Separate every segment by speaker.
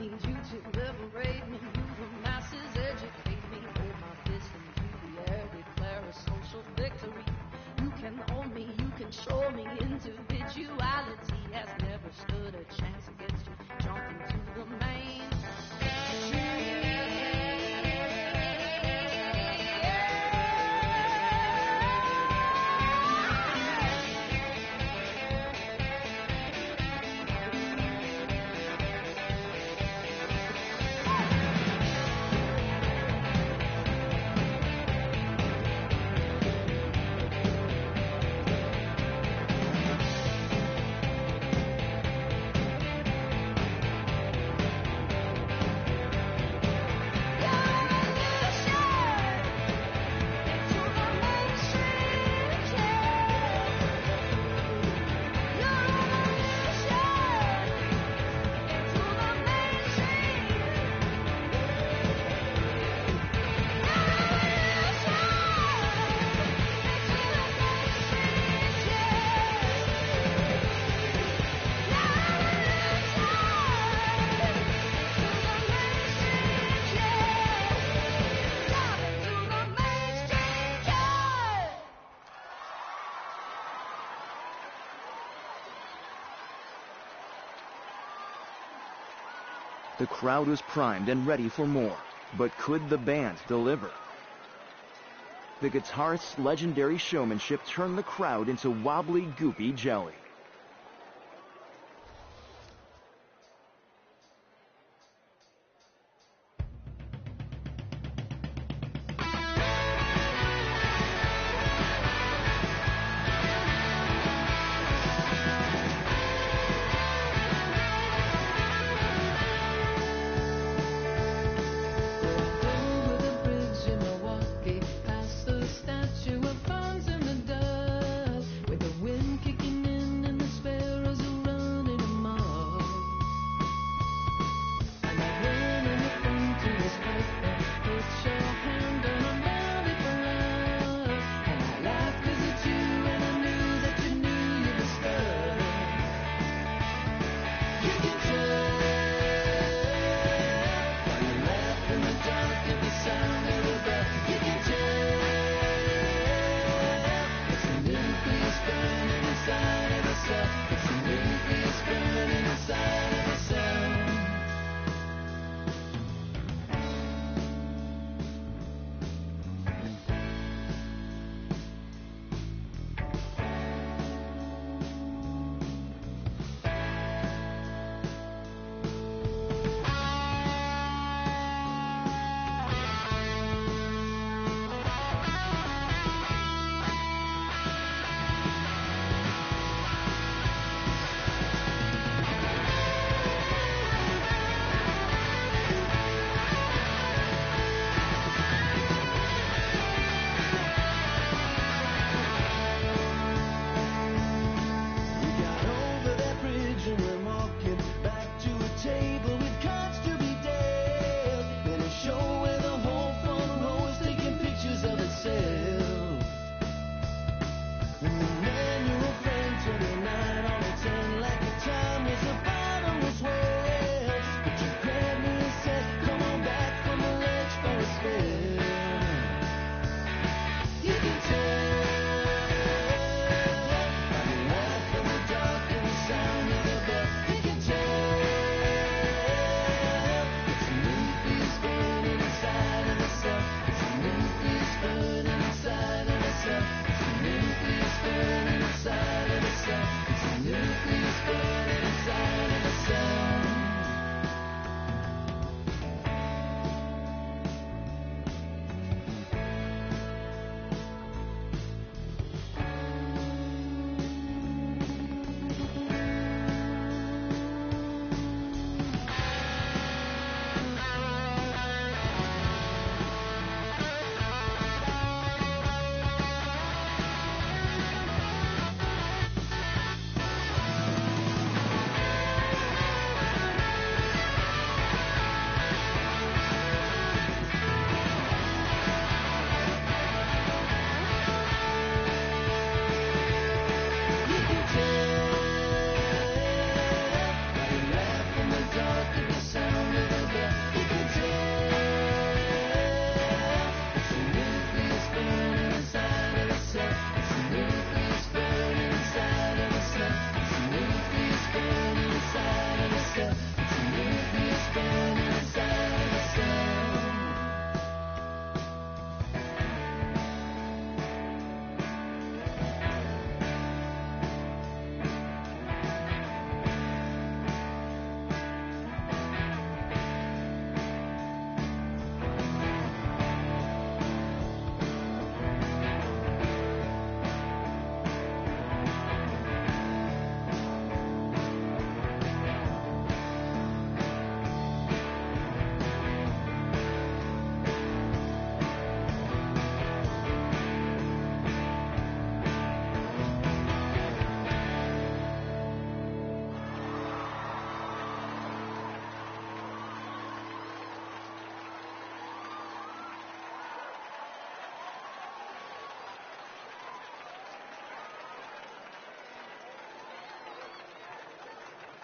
Speaker 1: need you to liberate me. You the masses educate me. Hold my fist into the air, declare a social victory. You can own me, you can show me. Individuality has never stood a chance against you. Jump into the main.
Speaker 2: The crowd was primed and ready for more, but could the band deliver? The guitarist's legendary showmanship turned the crowd into wobbly, goopy jelly.
Speaker 1: Statue of Bonds in the dust, with the wind kicking in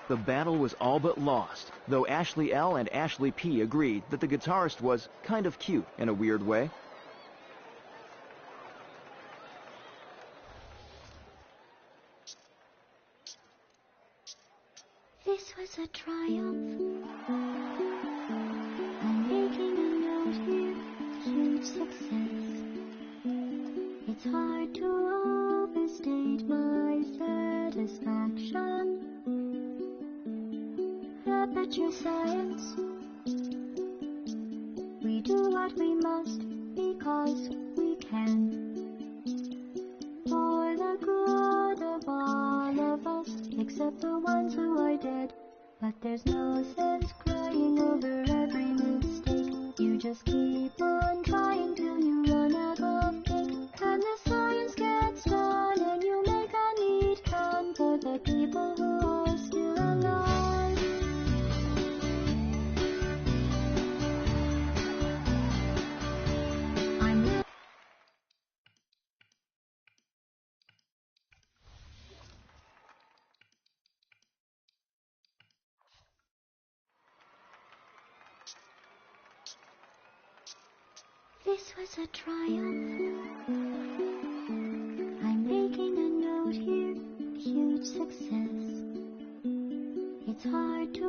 Speaker 2: The battle was all but lost, though Ashley L. and Ashley P. agreed that the guitarist was kind of cute in a weird way.
Speaker 3: This was a triumph. I'm making a note here, huge success. It's hard to overstate my satisfaction. Aperture science. We do what we must because we can. For the good of all of us, except the ones who are dead. But there's no sense crying over every mistake. You just keep on trying till you run out of cake. And the science gets done and you make a neat drum for the people who are still alive. This was a triumph. I'm making a note here, huge success. It's hard to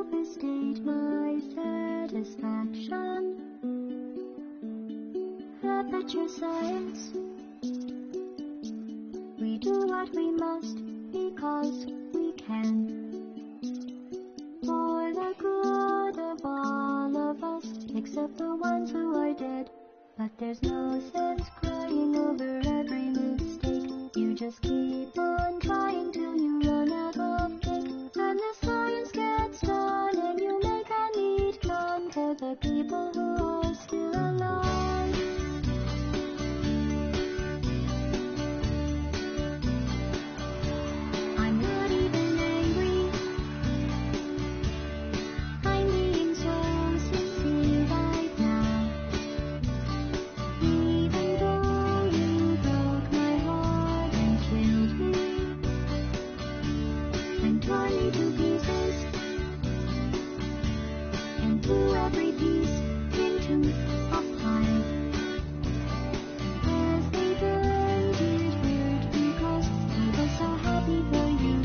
Speaker 3: overstate my satisfaction. Aperture science. We do what we must because we can. For the good of all of us, except the ones who are dead. But there's no sense crying over every mistake. You just keep on trying till you run out of cake. And the science gets done and you make a neat drum for the people who are still alive. I'm not even angry. I'm being so sincere right now. Even though you broke my heart and killed me and tore me to pieces and threw every piece into a pile. As they burned it hurt because I was so happy for you.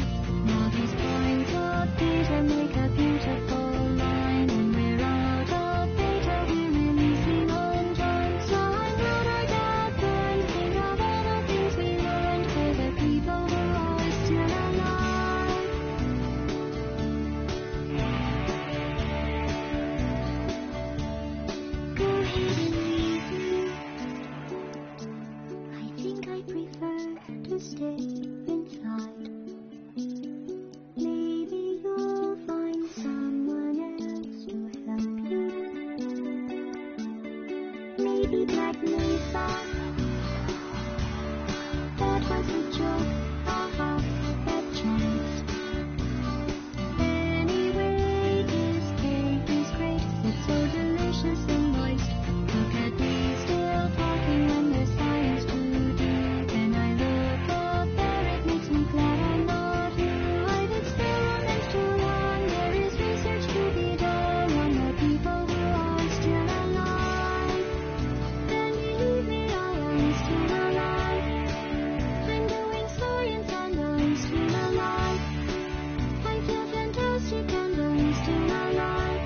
Speaker 3: Now these points of data make a beautiful line, and we're out of data, we're releasing undone. So I'm louder that burns, think of all the things we learned for the people who are still alive. Go ahead and leave me. I think I prefer to stay inside. Maybe you'll find someone else to help you. Maybe Black Mesa. That was a joke. Haha, that chance. Anyway, this cake is great. It's so delicious and moist. Look at me still talking when there's science to do. When I look up there, it makes me glad I'm not you. I've experiments to run. There is research to be done on the people who are still alive. And believe me, I am still alive. I'm doing science and I'm still alive. I feel fantastic and I'm still alive.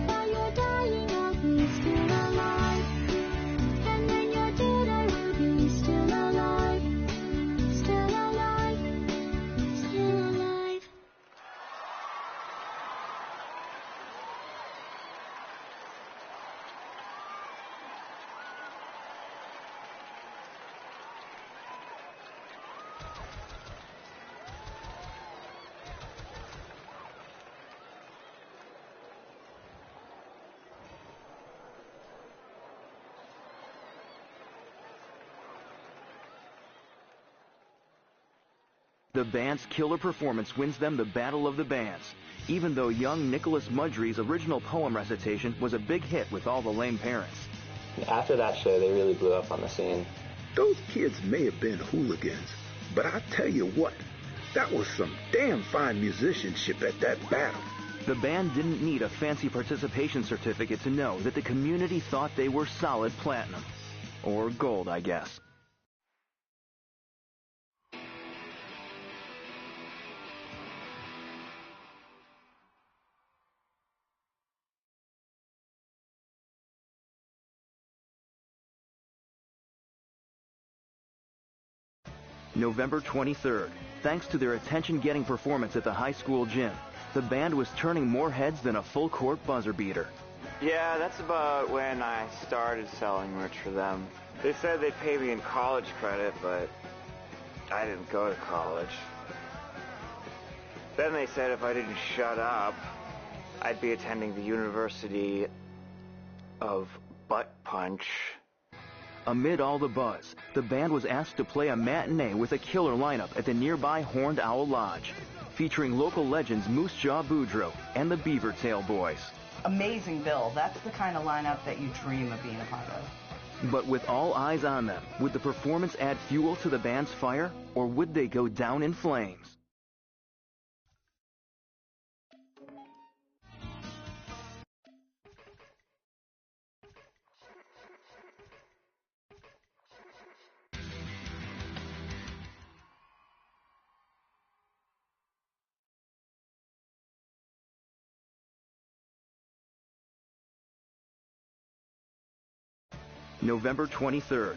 Speaker 3: While you're dying, I'll be still alive. And when you're dead, I will be still alive. Still alive. Still alive.
Speaker 2: The band's killer performance wins them the Battle of the Bands, even though young Nicholas Mudry's original poem recitation was a big hit with all the lame parents.
Speaker 4: After that show, they really blew up on the scene.
Speaker 5: Those kids may have been hooligans, but I tell you what, That was some damn fine musicianship at that battle.
Speaker 2: The band didn't need a fancy participation certificate to know that the community thought they were solid platinum. Or gold, I guess. November 23rd. Thanks to their attention-getting performance at the high school gym, the band was turning more heads than a full-court buzzer beater.
Speaker 6: Yeah, that's about when I started selling merch for them. They said they'd pay me in college credit, but I didn't go to college. Then they said if I didn't shut up, I'd be attending the University of Butt Punch.
Speaker 2: Amid all the buzz, the band was asked to play a matinee with a killer lineup at the nearby Horned Owl Lodge, featuring local legends Moose Jaw Boudreaux and the Beaver Tail Boys.
Speaker 7: Amazing bill. That's the kind of lineup that you dream of being a part of.
Speaker 2: But with all eyes on them, would the performance add fuel to the band's fire, or would they go down in flames? November 23rd.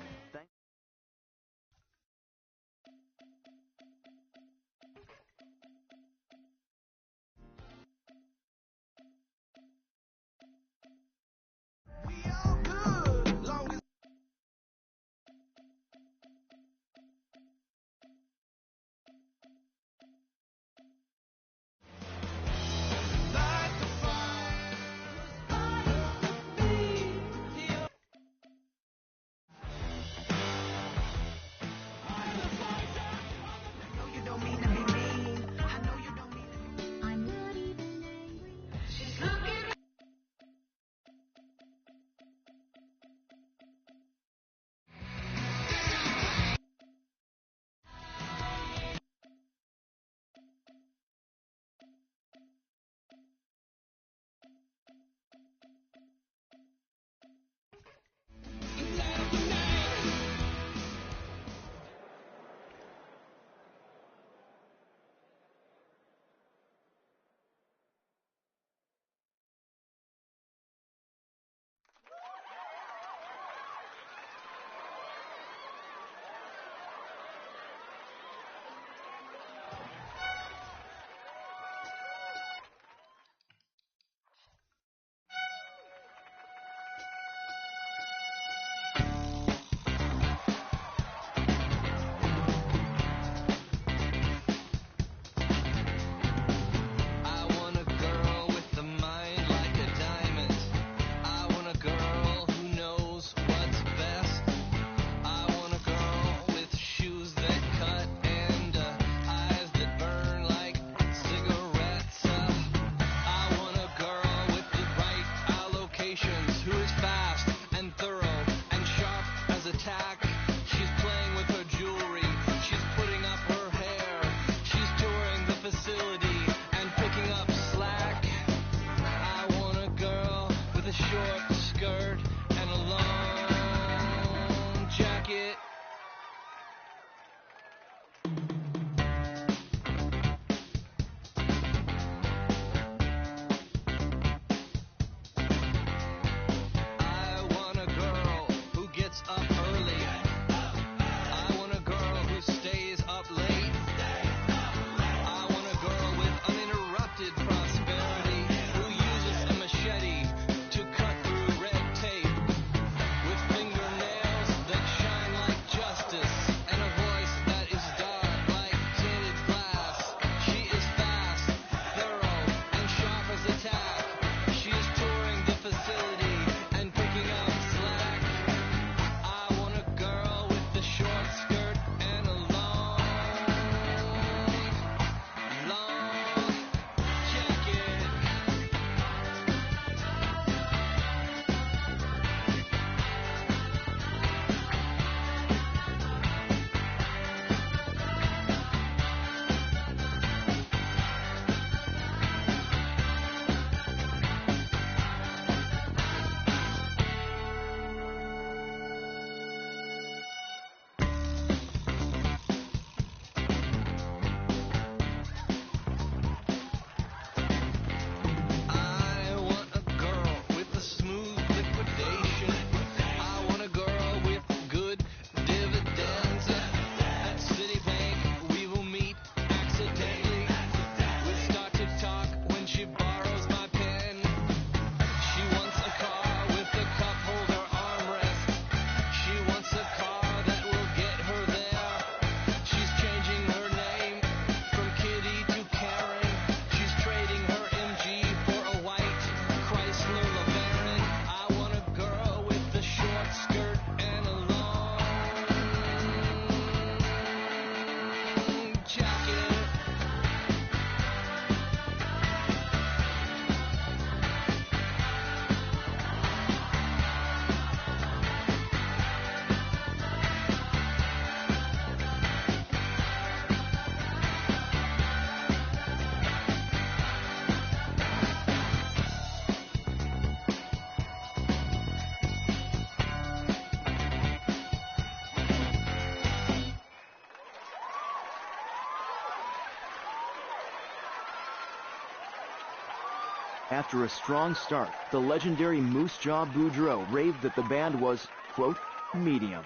Speaker 2: After a strong start, the legendary Moose Jaw Boudreaux raved that the band was, quote, medium.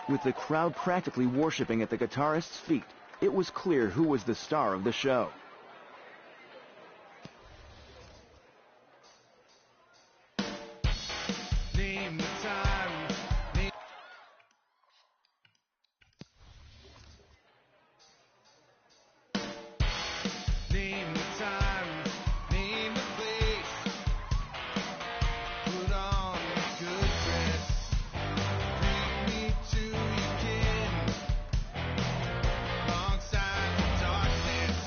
Speaker 2: With the crowd practically worshiping at the guitarist's feet, it was clear who was the star of the show.
Speaker 8: Name the time. Name the time. Name the place. Put on a good dress. Bring me to your kin. Alongside the darkness.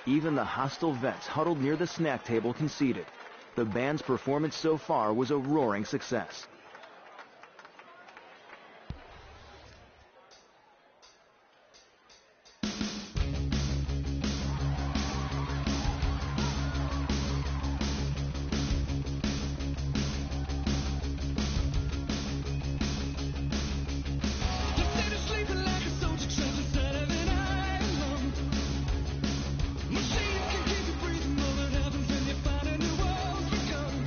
Speaker 2: Even the hostile vets huddled near the snack table conceded. The band's performance so far was a roaring success.
Speaker 8: Machine can keep you breathing, though it happens when you find a new world become.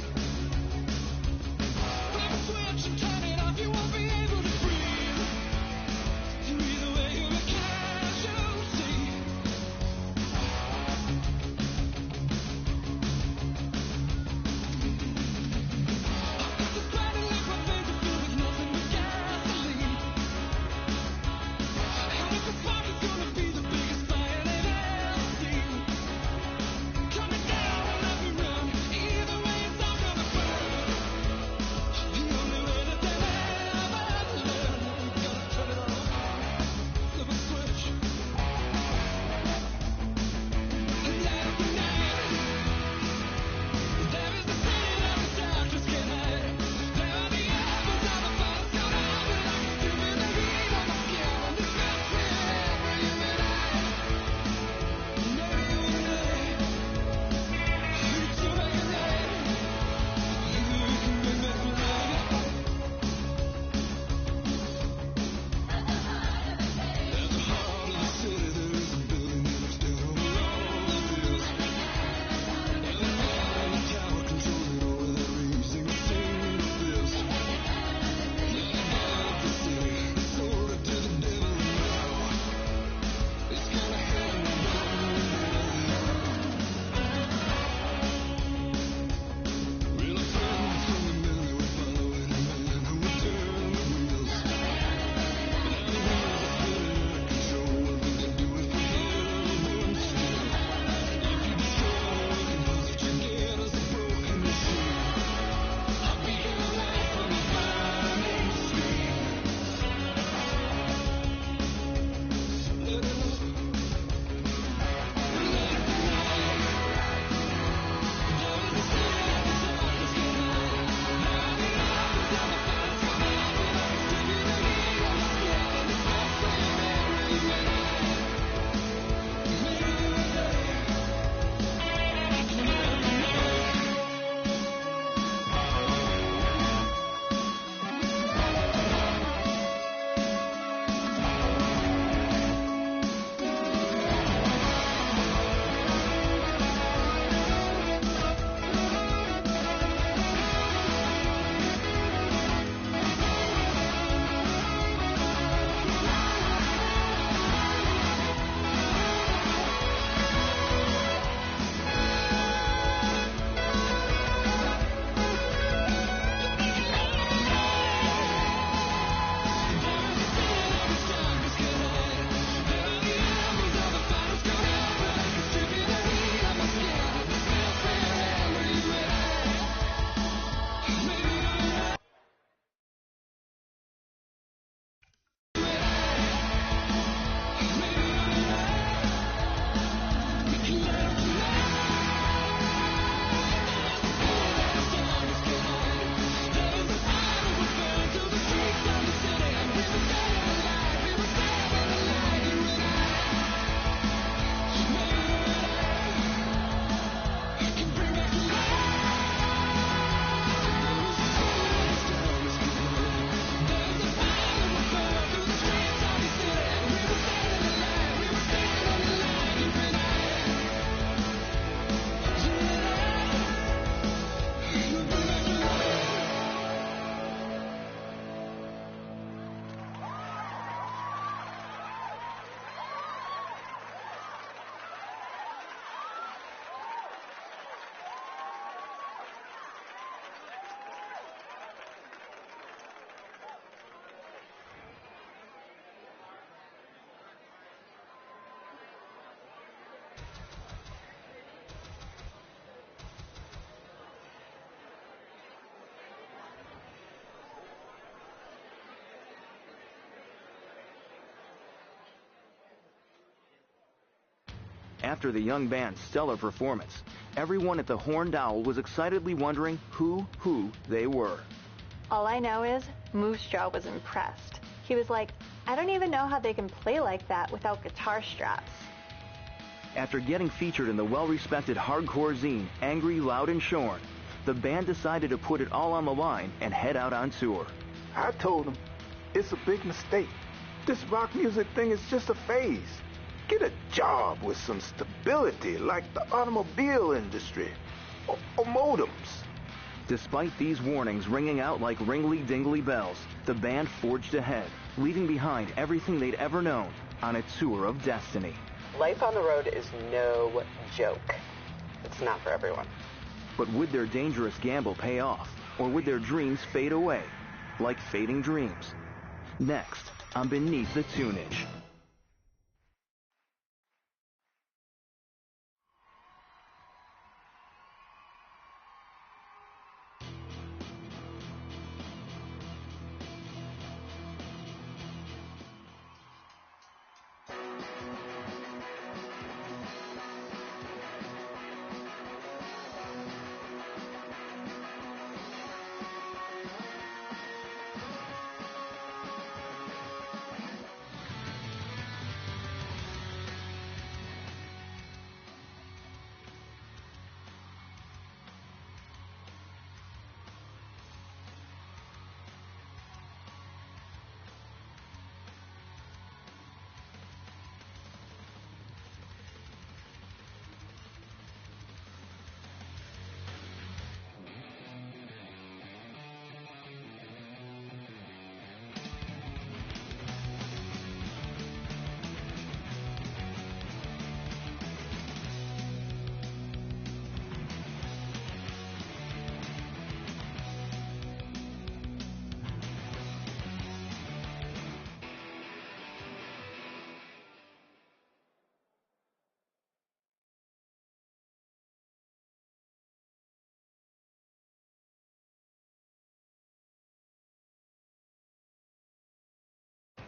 Speaker 2: After the young band's stellar performance, everyone at the Horned Owl was excitedly wondering who they were.
Speaker 9: All I know is Moose Jaw was impressed. He was like, I don't even know how they can play like that without guitar straps.
Speaker 2: After getting featured in the well-respected hardcore zine Angry, Loud, and Shorn, the band decided to put it all on the line and head out on tour.
Speaker 5: I told him, it's a big mistake. This rock music thing is just a phase. Get a job with some stability like the automobile industry or modems.
Speaker 2: Despite these warnings ringing out like ringly-dingly bells, the band forged ahead, leaving behind everything they'd ever known on a tour of destiny.
Speaker 7: Life on the road is no joke. It's not for everyone.
Speaker 2: But would their dangerous gamble pay off, or would their dreams fade away, like fading dreams? Next, on Beneath the Tunage.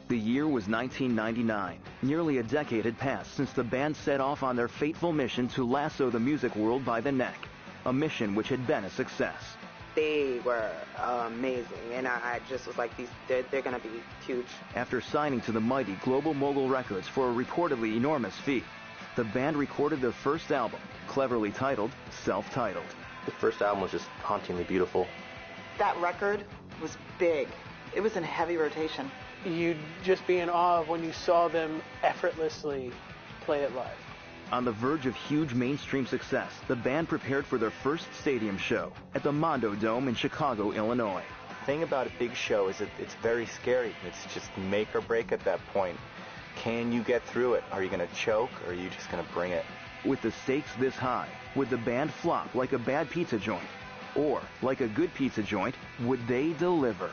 Speaker 2: The year was 1999. Nearly a decade had passed since the band set off on their fateful mission to lasso the music world by the neck, a mission which had been a success.
Speaker 10: They were amazing, and I just was like, they're going to be huge.
Speaker 2: After signing to the mighty Global Mogul Records for a reportedly enormous fee, the band recorded their first album, cleverly titled Self-Titled.
Speaker 4: The first album was just hauntingly beautiful.
Speaker 7: That record was big. It was in heavy rotation.
Speaker 11: You'd just be in awe of when you saw them effortlessly play it live.
Speaker 2: On the verge of huge mainstream success, the band prepared for their first stadium show at the Mondo Dome in Chicago, Illinois.
Speaker 4: The thing about a big show is that it's very scary. It's just make or break at that point. Can you get through it? Are you going to choke, or are you just going to bring it?
Speaker 2: With the stakes this high, would the band flop like a bad pizza joint? Or, like a good pizza joint, would they deliver?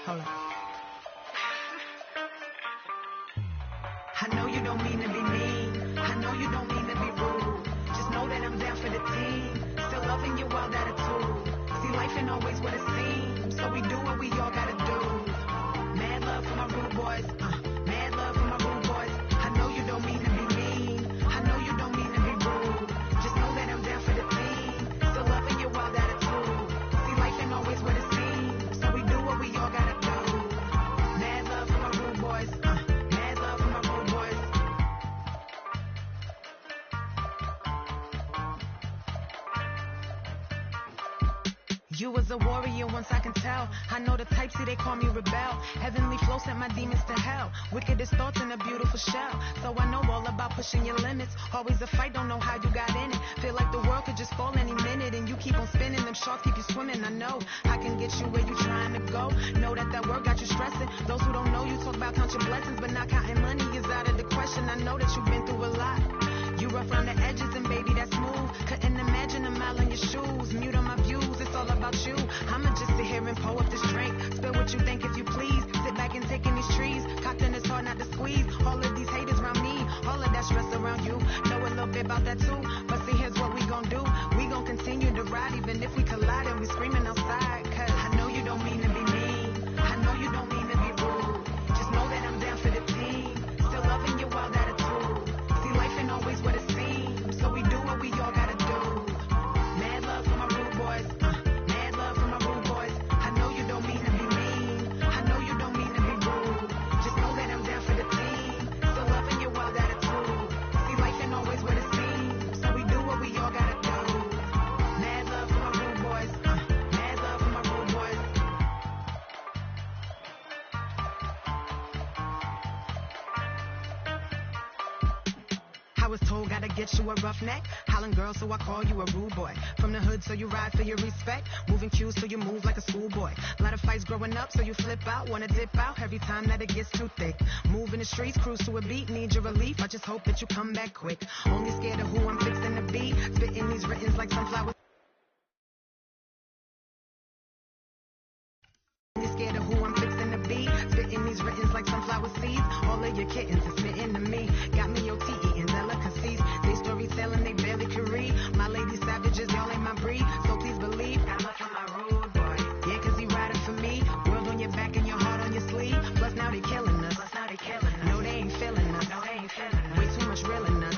Speaker 12: Hold on. I know you don't mean to be mean. I know you don't mean to be rude. Just know that I'm down for the team. Still loving your wild attitude. See, life ain't always what it seems. So we do what we all gotta do. Mad love for my rude boys. Mad love for my rude boys. I know you don't mean to be mean. I know you don't mean to be rude. Just know that I'm down for the team. Still loving your wild attitude. See, life ain't always what it seems. So we do what we all gotta do. Mad love for my rude boys. Mad love for my rude boys. You was a warrior once, I can tell. I know the type, see they call me rebel. Heavenly flow sent my demons to hell. Wickedest thoughts in a beautiful shell. So I know all about pushing your limits. Always a fight, don't know how you got in it. Feel like the world could just fall any minute. And you keep on spinning, them sharks keep you swimming. I know I can get you where you trying to go. Know that work got you stressing. Those who don't know you talk about count your blessings, but not counting money is out of the question. I know that you've been through a lot. You rough around the edges and baby that's smooth. Couldn't imagine a mile in your shoes. Mute on my views, it's all about you. I'ma just sit here and pour up this drink. Spill what you think if you please. Sit back and take in these trees. Cocked in it's hard not to squeeze. All of these haters around me. All of that stress around you. Know a little bit about that too. But see, here's what we gon' do. We gon' continue to ride even if we collide and we screaming outside. Cause I know you don't mean to be mean. I know you don't mean to be rude. Just know that I'm down for the team. Still loving your wild attitude. See, life ain't always what it seems. So we do what we all gotta do. Mad love for my rude boys. Mad love for my rude boys. I know you don't mean to be mean. I know you don't mean to be rude. Just know that I'm down for the team. Still loving your wild attitude. See, life ain't always what it seems. So we do what we all gotta do. Mad love for my rude boys. Mad love for my rude boys. I was told gotta get you a roughneck. Holland girl, so I call you a rude boy. From the hood, so you ride for your respect. Moving cues, so you move like a schoolboy. Lot of fights growing up, so you flip out. Wanna dip out every time that it gets too thick. Move in the streets, cruise to a beat. Need your relief, I just hope that you come back quick. Only scared of who I'm fixing to be. Spitting these writtens like sunflower. Only scared of who I'm fixing to be. Spitting these writtens like sunflower seeds. All of your kittens are spitting to me. Got me OT eating delicacies. They storytelling, they barely can read. My lady savages, y'all ain't my breed. So please believe, got love for my rude boy. Yeah, cause he riding for me. World on your back and your heart on your sleeve. Plus now they killing us. No, they ain't feeling us. Way too much real in us.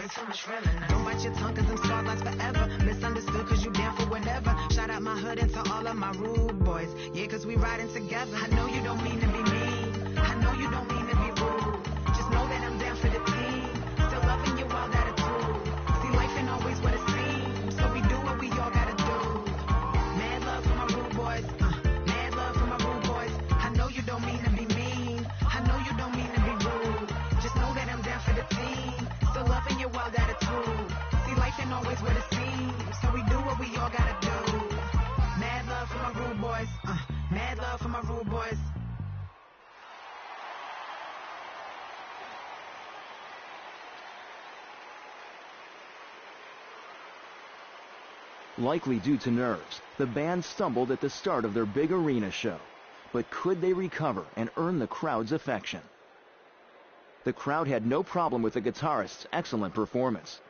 Speaker 12: Don't bite your tongue cause them scars last forever. Misunderstood cause you down for whatever. Shout out my hood and to all of my rude boys. Yeah, cause we riding together. I know you don't mean to be mean. I know you don't mean to be rude. Just know that I'm down for the team. Still loving your wild attitude. See, life ain't always what it seems. So we do what we all gotta do. Mad love for my rude boys. Mad love for my rude boys. I know you don't mean to be mean. I know you don't mean to be rude. Just know that I'm down for the team. Still loving your wild attitude. See, life ain't always what it seems. So we do what we all gotta do. Mad love for my rude boys. Mad love for my rude boys.
Speaker 2: Likely due to nerves, the band stumbled at the start of their big arena show. But could they recover and earn the crowd's affection? The crowd had no problem with the guitarist's excellent performance.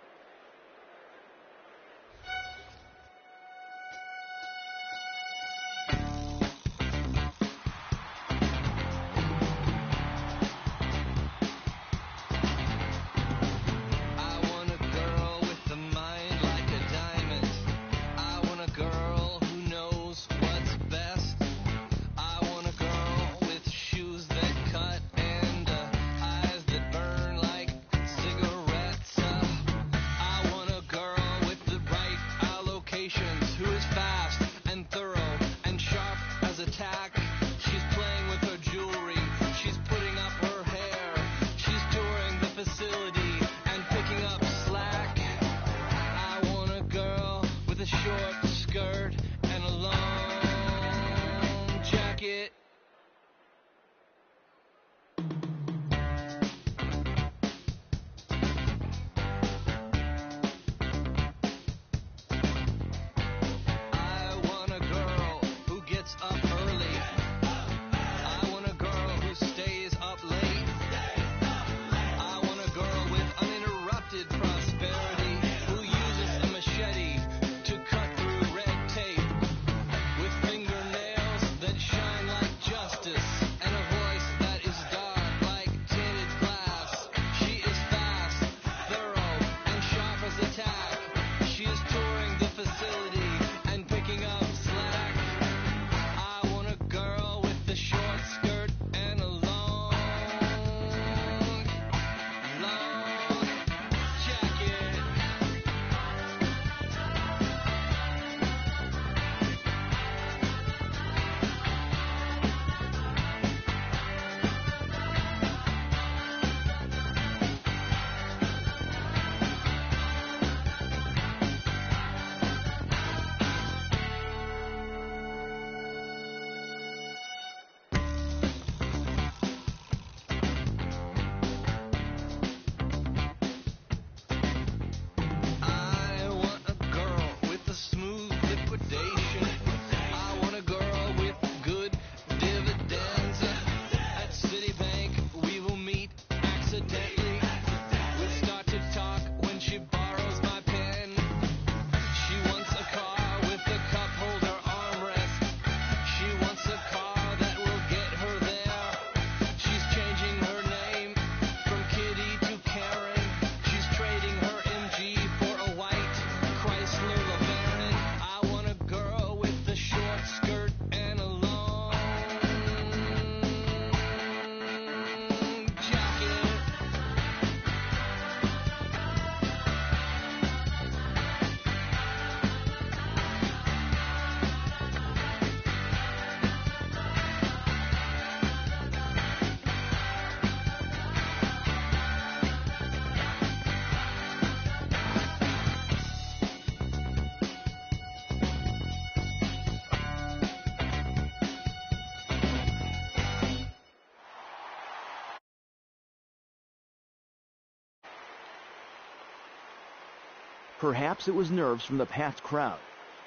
Speaker 2: Perhaps it was nerves from the packed crowd,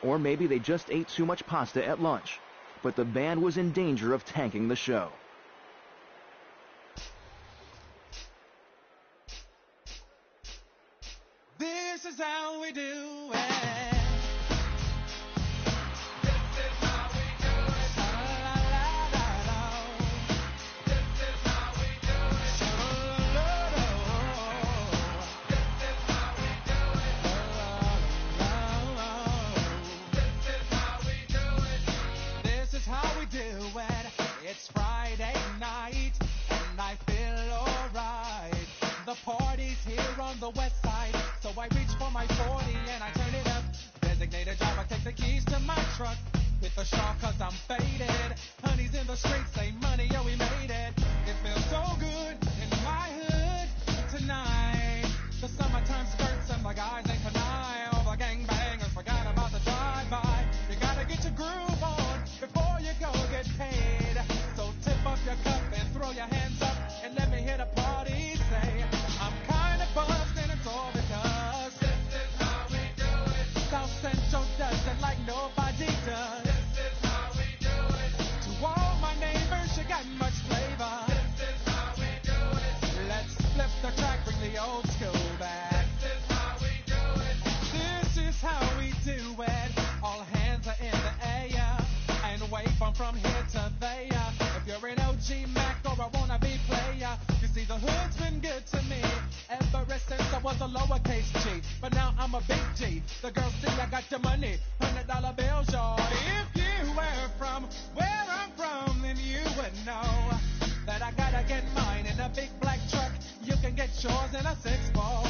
Speaker 2: or maybe they just ate too much pasta at lunch. But the band was in danger of tanking the show.
Speaker 8: This is how we do it. It's Friday night and I feel alright. The party's here on the west side, so I reach for my 40 and I turn it up. Designated driver, take the keys to my truck. Hit the shawl cause I'm faded. Honey's in the streets, say money, yo, we made it. It feels so good in my hood tonight. The summertime skirts and the guys ain't tonight. All the gangbangers forgot about the drive-by. You gotta get your groove on before you go get paid. So tip up your cup and throw your hands up and let me hear the party say, I'm kinda buzzed and it's all because this is how we do it. South Central does it like nobody does. This is how we do it. To all my neighbors, you got much flavor. This is how we do it. Let's flip the track, bring the old school back. This is how we do it. This is how we do it. All hands are in the air and wave from here to there. If you're an OG Mac or a wannabe player, you see the hood's been good to me ever since I was a lowercase G. But now I'm a big G. The girls see I got your money, $100 bills, y'all. If you were from where I'm from, then you would know that I gotta get mine in a big black truck. You can get yours in a 6-ball.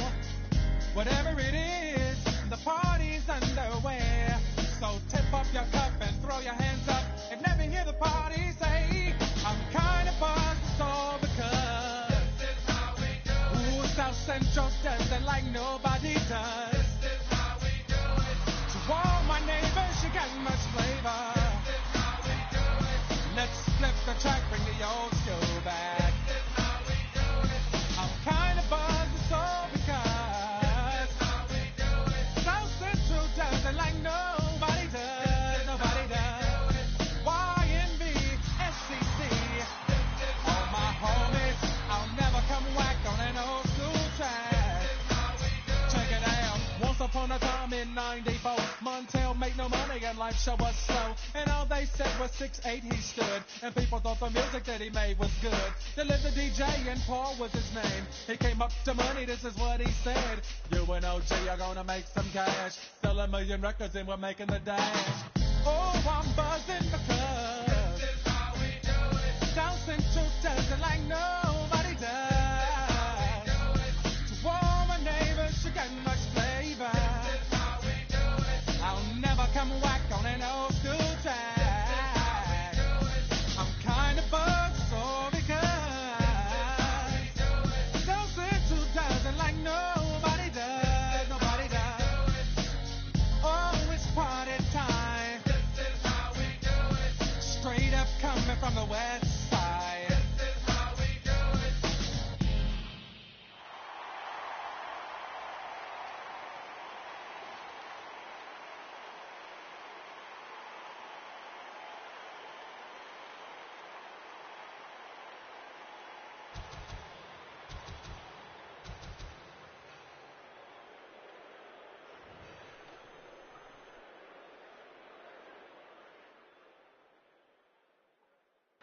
Speaker 8: Whatever it is, the party's underway. So tip up your cup and throw your hands up and let me hear the party say, I'm kinda buzzed, it's all because this is how we do it. Ooh, South Central does it like nobody does. This is how we do it. To all my neighbors, you got much flavor. This is how we do it. Let's flip the track, bring the old school back. This is how we do it. I'm kinda buzzed, it's all because this is how we do it. South Central does it like nobody does. Nobody does. YNB, SCC. All my homies, I'll never come whack on an old school track. Check it out. Once upon a time in 94, Montel made no money and life show was slow. And all they said was 6'8" he stood. And people thought the music that he made was good. They lived a DJ and Paul was his name. He came up to money, this is what he said. You and OG are gonna make some cash. Sell 1 million records and we're making the dash. Oh, I'm buzzing because this is how we do it. South Central does it like nobody does. To all my neighbors, you got much flavor. This is how we do it. I'll never come whack on an old school track. I'm kinda buzzed, so because South Central does it like nobody does. Nobody does. Oh, it's party time. Straight up coming from the west side. This is how we do it.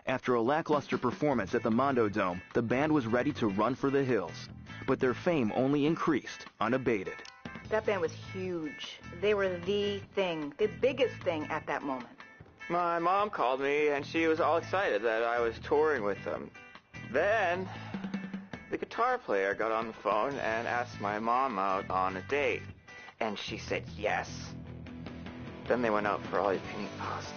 Speaker 2: After a lackluster performance at the Mondo Dome, the band was ready to run for the hills. But their fame only increased, unabated.
Speaker 13: That band was huge. They were the thing, the biggest thing at that moment.
Speaker 6: My mom called me and she was all excited that I was touring with them. Then the guitar player got on the phone and asked my mom out on a date. And she said yes. Then they went out for all you can eat pasta.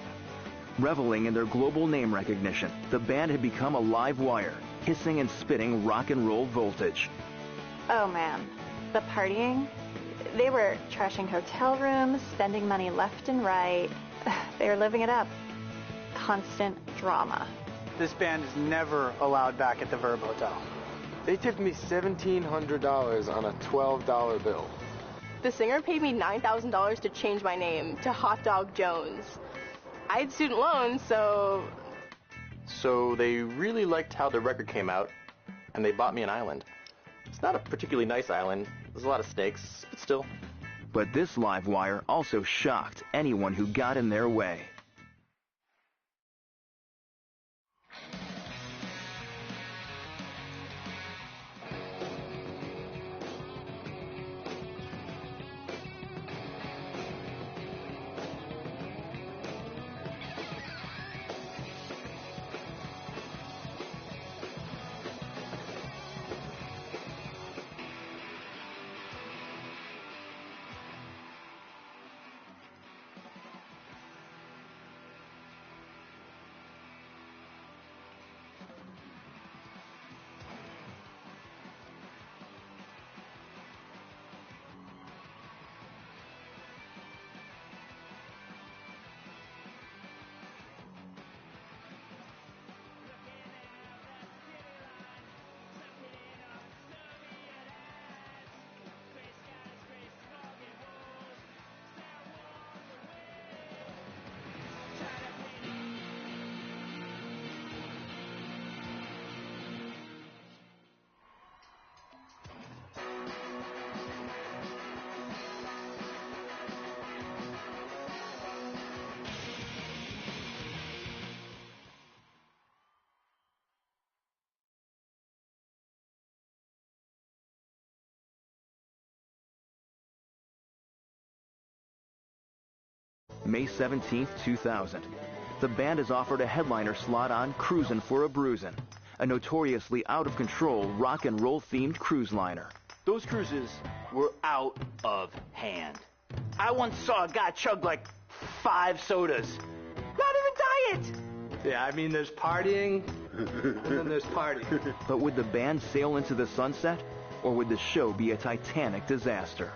Speaker 2: Reveling in their global name recognition, the band had become a live wire, hissing and spitting rock and roll voltage.
Speaker 9: Oh man, the partying? They were trashing hotel rooms, spending money left and right. They were living it up. Constant drama.
Speaker 11: This band is never allowed back at the Verb Hotel.
Speaker 14: They tipped me $1,700 on a $12 bill. The singer paid me $9,000 to change my name to Hot Dog Jones. I had student loans, so...
Speaker 15: So they really liked how the record came out, and they bought me an island. It's not a particularly nice island. There's a lot of snakes, but still.
Speaker 2: But this live wire also shocked anyone who got in their way. May 17th, 2000. The band is offered a headliner slot on Cruisin' for a Bruisin', a notoriously out-of-control rock and roll-themed cruise liner.
Speaker 16: Those cruises were out of hand. I once saw a guy chug like 5 sodas. Not even diet!
Speaker 11: Yeah, I mean, there's partying, and then there's party.
Speaker 2: But would the band sail into the sunset, or would the show be a titanic disaster?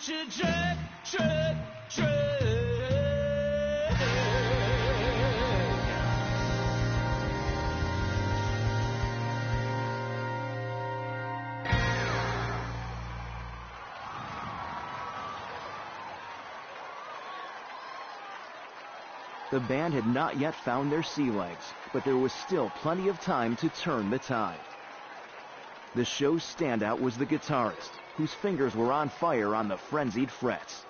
Speaker 8: you jerk, jerk, jerk.
Speaker 2: The band had not yet found their sea legs, but there was still plenty of time to turn the tide. The show's standout was the guitarist, whose fingers were on fire on the frenzied frets.